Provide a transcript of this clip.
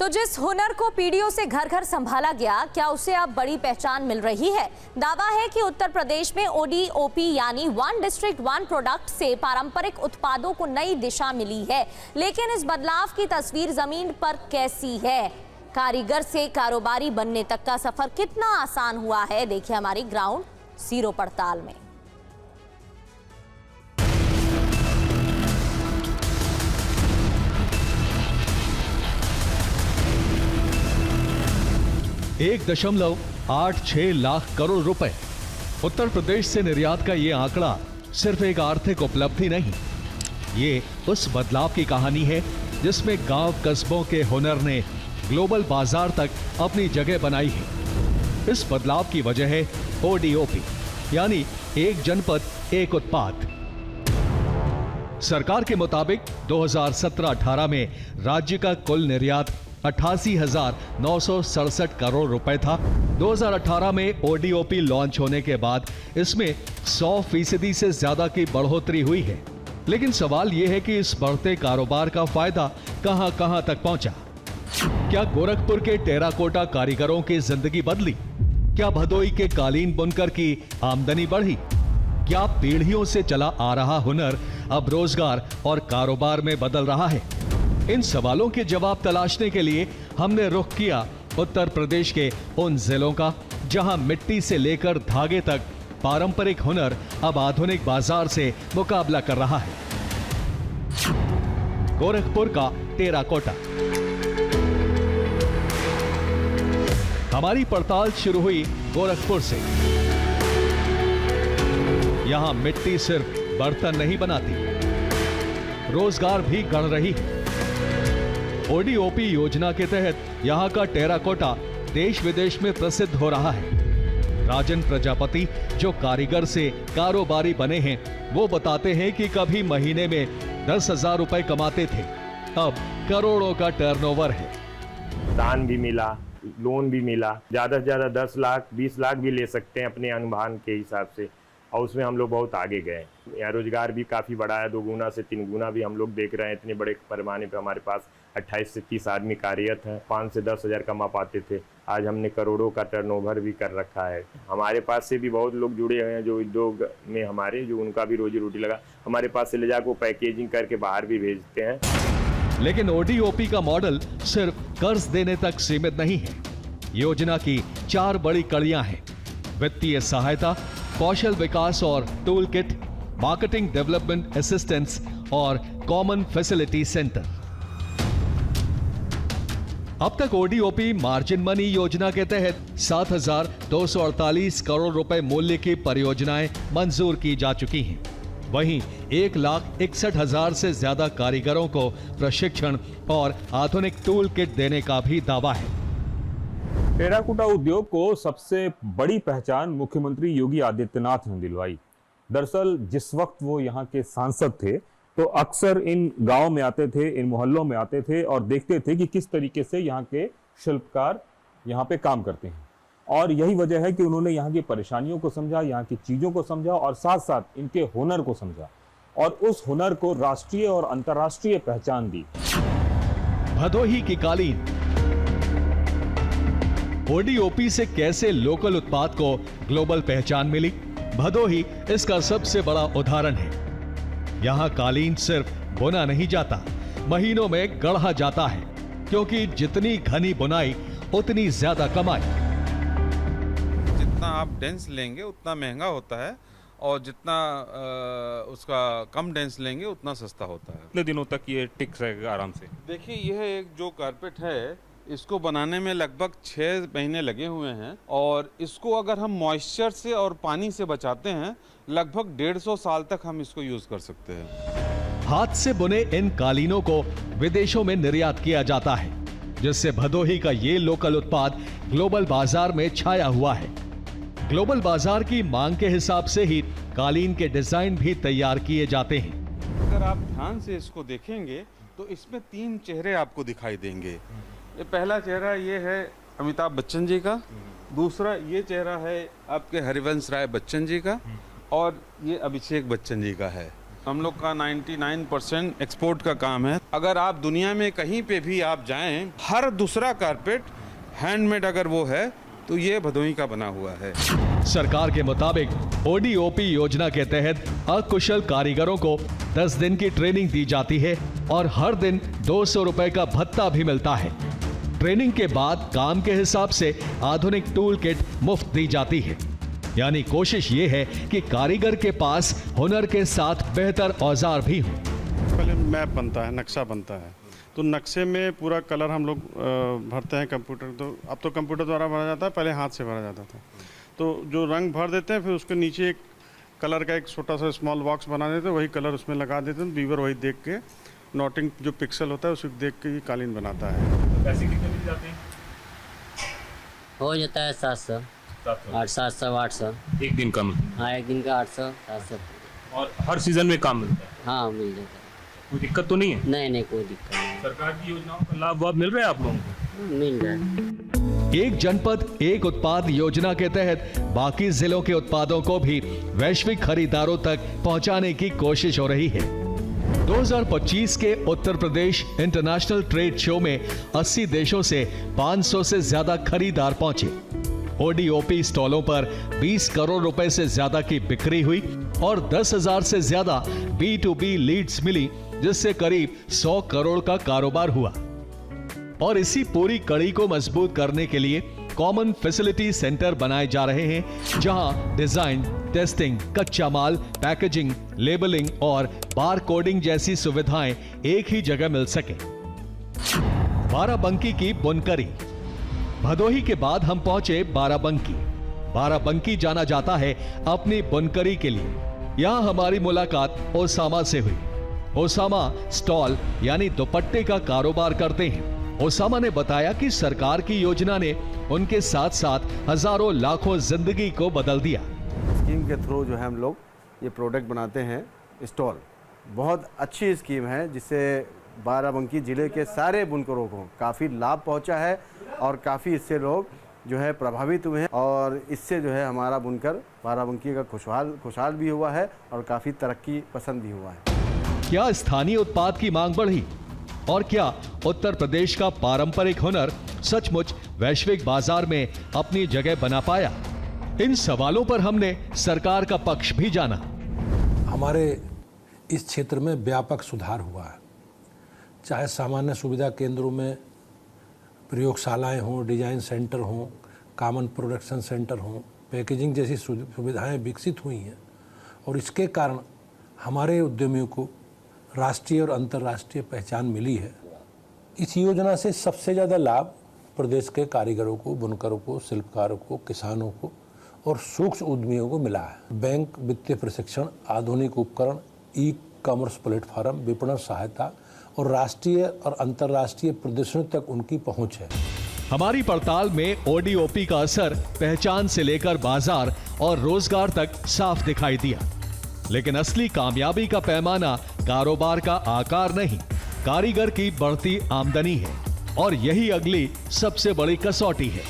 तो जिस हुनर को पीढ़ियों से घर घर संभाला गया, क्या उसे अब बड़ी पहचान मिल रही है? दावा है कि उत्तर प्रदेश में ODOP यानी वन डिस्ट्रिक्ट वन प्रोडक्ट से पारंपरिक उत्पादों को नई दिशा मिली है। लेकिन इस बदलाव की तस्वीर जमीन पर कैसी है? कारीगर से कारोबारी बनने तक का सफर कितना आसान हुआ है, देखिए हमारी ग्राउंड जीरो पड़ताल में। $1.86 लाख करोड़ रुपए। उत्तर प्रदेश से निर्यात का ये आंकड़ा सिर्फ एक आर्थिक उपलब्धि नहीं, ये उस बदलाव की कहानी है जिसमें गांव कस्बों के हुनर ने ग्लोबल बाजार तक अपनी जगह बनाई है। इस बदलाव की वजह है ODOP यानी एक जनपद एक उत्पाद। सरकार के मुताबिक 2017-18 में राज्य का कुल निर्यात 88,967 करोड़ रुपए था। 2018 में ODOP लॉन्च होने के बाद इसमें 100% से ज्यादा की बढ़ोतरी हुई है। लेकिन सवाल यह है कि इस बढ़ते कारोबार का फायदा कहां-कहां तक पहुंचा। क्या गोरखपुर के टेराकोटा कारीगरों की जिंदगी बदली? क्या भदोई के कालीन बुनकर की आमदनी बढ़ी? क्या पीढ़ियों से चला आ रहा हुनर अब रोजगार और कारोबार में बदल रहा है? इन सवालों के जवाब तलाशने के लिए हमने रुख किया उत्तर प्रदेश के उन जिलों का जहां मिट्टी से लेकर धागे तक पारंपरिक हुनर अब आधुनिक बाजार से मुकाबला कर रहा है। गोरखपुर का टेराकोटा। हमारी पड़ताल शुरू हुई गोरखपुर से। यहां मिट्टी सिर्फ बर्तन नहीं बनाती, रोजगार भी गढ़ रही है। ODOP योजना के तहत यहां का टेराकोटा देश विदेश में प्रसिद्ध हो रहा है। राजन प्रजापति जो कारीगर से कारोबारी बने हैं, वो बताते हैं कि कभी महीने में 10,000 रुपए कमाते थे, अब करोड़ों का टर्नओवर है। दान भी मिला, लोन भी मिला, ज्यादा से ज्यादा 10 लाख 20 लाख भी ले सकते हैं अपने अनुमान के हिसाब से, और उसमें हम लोग बहुत आगे गए। यहाँ रोजगार भी काफ़ी बढ़ा है, 2 गुना से 3 गुना भी हम लोग देख रहे हैं। इतने बड़े पैमाने पे हमारे पास 28 से 30 आदमी कार्यरत हैं। 5 से 10 हज़ार कमा पाते थे, आज हमने करोड़ों का टर्नओवर भी कर रखा है। हमारे पास से भी बहुत लोग जुड़े हुए हैं जो उद्योग में हमारे, जो उनका भी रोजी रोटी लगा। हमारे पास से ले जाकर वो पैकेजिंग करके बाहर भी भेजते हैं। लेकिन ODOP का मॉडल सिर्फ कर्ज देने तक सीमित नहीं है। योजना की 4 बड़ी कड़ियां हैं: वित्तीय सहायता, कौशल विकास और tool kit, marketing development assistance और कॉमन फैसिलिटी सेंटर। अब तक ODOP मार्जिन मनी योजना के तहत 7,248 करोड़ रुपए मूल्य की परियोजनाएं मंजूर की जा चुकी हैं। वहीं 1,61,000 से ज्यादा कारीगरों को प्रशिक्षण और आधुनिक टूल किट देने का भी दावा है। टेराकोटा उद्योग को सबसे बड़ी पहचान मुख्यमंत्री योगी आदित्यनाथ ने दिलवाई। दरअसल जिस वक्त वो यहाँ के सांसद थे तो अक्सर इन गांव में आते थे, इन मोहल्लों में आते थे और देखते थे कि किस तरीके से यहाँ के शिल्पकार यहाँ पे काम करते हैं। और यही वजह है कि उन्होंने यहाँ की परेशानियों को समझा, यहाँ की चीजों को समझा और साथ साथ इनके हुनर को समझा और उस हुनर को राष्ट्रीय और अंतर्राष्ट्रीय पहचान दी। भदोही की कालीन। ODOP से कैसे लोकल उत्पाद को ग्लोबल पहचान मिली? भदोही इसका सबसे बड़ा उदाहरण है। यहां कालीन सिर्फ बुना नहीं जाता, महीनों में गढ़ा जाता है, क्योंकि जितनी घनी बुनाई उतनी ज्यादा कमाई। जितना आप डेंस लेंगे उतना महंगा होता है और जितना उसका कम डेंस लेंगे उतना सस्ता होता है। कितने दिनों तक ये टिक रहेगा आराम से? देखिए, यह एक जो कारपेट है, इसको बनाने में लगभग 6 महीने लगे हुए हैं और इसको अगर हम मॉइस्चर से और पानी से बचाते हैं, लगभग 150 साल तक हम इसको यूज कर सकते हैं। हाथ से बुने इन कालीनों को विदेशों में निर्यात किया जाता है, जिससे भदोही का ये लोकल उत्पाद ग्लोबल बाजार में छाया हुआ है। ग्लोबल बाजार की मांग के हिसाब से ही कालीन के डिजाइन भी तैयार किए जाते हैं। अगर आप ध्यान से इसको देखेंगे तो इसमें 3 चेहरे आपको दिखाई देंगे। ये पहला चेहरा ये है अमिताभ बच्चन जी का, दूसरा ये चेहरा है आपके हरिवंश राय बच्चन जी का, और ये अभिषेक बच्चन जी का है। हम लोग का 99% एक्सपोर्ट का काम है। अगर आप दुनिया में कहीं पे भी आप जाएं, हर दूसरा कारपेट हैंडमेड अगर वो है तो ये भदोही का बना हुआ है। सरकार के मुताबिक ओडीओपी योजना के तहत अकुशल कारीगरों को 10 दिन की ट्रेनिंग दी जाती है और हर दिन 200 रुपए का भत्ता भी मिलता है। ट्रेनिंग के बाद काम के हिसाब से आधुनिक टूल किट मुफ्त दी जाती है। यानी कोशिश ये है कि कारीगर के पास हुनर के साथ बेहतर औजार भी हों। पहले मैप बनता है, नक्शा बनता है, तो नक्शे में पूरा कलर हम लोग भरते हैं कंप्यूटर, तो अब तो कंप्यूटर द्वारा भरा जाता है, पहले हाथ से भरा जाता था। तो जो रंग भर देते हैं, फिर उसके नीचे एक कलर का एक छोटा सा स्मॉल बॉक्स बना देते हैं, वही कलर उसमें लगा देते हैं। बीवर वही देख के नोटिंग जो पिक्सल होता है उसे देख के ये कालीन बनाता है। पैसे कितने मिल जाते हैं? हो जाता है 700 800 एक दिन का मिलता हाँ, एक दिन का 800 700। है और हर सीजन में काम मिलता है? हाँ, मिल जाता है। कोई दिक्कत तो नहीं है? नहीं, कोई दिक्कत नहीं। सरकार की योजनाओं का लाभ मिल रहा है आप लोगों को? मिल रहा है। एक जनपद एक उत्पाद योजना के तहत बाकी जिलों के उत्पादों को भी वैश्विक खरीदारों तक पहुंचाने की कोशिश हो रही है। 2025 के Uttar Pradesh international trade show में 80 देशों से 500 से ज्यादा खरीदार पहुंचे। ओडीओपी स्टॉलों पर 20 करोड़ रुपए से ज्यादा की बिक्री हुई और 10,000 से ज्यादा B2B लीड्स मिली, जिससे करीब 100 करोड़ का कारोबार हुआ। और इसी पूरी कड़ी को मजबूत करने के लिए कॉमन फैसिलिटी सेंटर बनाए जा रहे हैं, जहां डिजाइन, टेस्टिंग, कच्चा माल, पैकेजिंग, लेबलिंग और बार कोडिंग जैसी सुविधाएं एक ही जगह मिल सके। बाराबंकी की बुनकरी। भदोही के बाद हम पहुंचे बाराबंकी। बाराबंकी जाना जाता है अपनी बुनकरी के लिए। यहां हमारी मुलाकात ओसामा से हुई। ओसामा स्टॉल यानी दुपट्टे का कारोबार करते हैं। ओसामा ने बताया कि सरकार की योजना ने उनके साथ साथ हजारों लाखों जिंदगी को बदल दिया। स्कीम के थ्रू जो है हम लोग ये प्रोडक्ट बनाते हैं स्टॉल। बहुत अच्छी स्कीम है, जिससे बाराबंकी ज़िले के सारे बुनकरों को काफ़ी लाभ पहुंचा है और काफ़ी इससे लोग जो है प्रभावित हुए हैं और इससे जो है हमारा बुनकर बाराबंकी का खुशहाल भी हुआ है और काफ़ी तरक्की पसंद भी हुआ है। क्या स्थानीय उत्पाद की मांग बढ़ी और क्या उत्तर प्रदेश का पारंपरिक हुनर सचमुच वैश्विक बाजार में अपनी जगह बना पाया? इन सवालों पर हमने सरकार का पक्ष भी जाना। हमारे इस क्षेत्र में व्यापक सुधार हुआ है, चाहे सामान्य सुविधा केंद्रों में प्रयोगशालाएं हों, डिजाइन सेंटर हों, कॉमन प्रोडक्शन सेंटर हों, पैकेजिंग जैसी सुविधाएं विकसित हुई हैं और इसके कारण हमारे उद्यमियों को राष्ट्रीय और अंतर्राष्ट्रीय पहचान मिली है। इस योजना से सबसे ज़्यादा लाभ प्रदेश के कारीगरों को, बुनकरों को, शिल्पकारों को, किसानों को और सूक्ष्म उद्यमियों को मिला है। बैंक वित्तीय प्रशिक्षण, आधुनिक उपकरण, ई कॉमर्स प्लेटफॉर्म, विपणन सहायता और राष्ट्रीय और अंतर्राष्ट्रीय प्रदर्शनों तक उनकी पहुंच है। हमारी पड़ताल में ओडीओपी का असर पहचान से लेकर बाजार और रोजगार तक साफ दिखाई दिया, लेकिन असली कामयाबी का पैमाना कारोबार का आकार नहीं, कारीगर की बढ़ती आमदनी है और यही अगली सबसे बड़ी कसौटी है।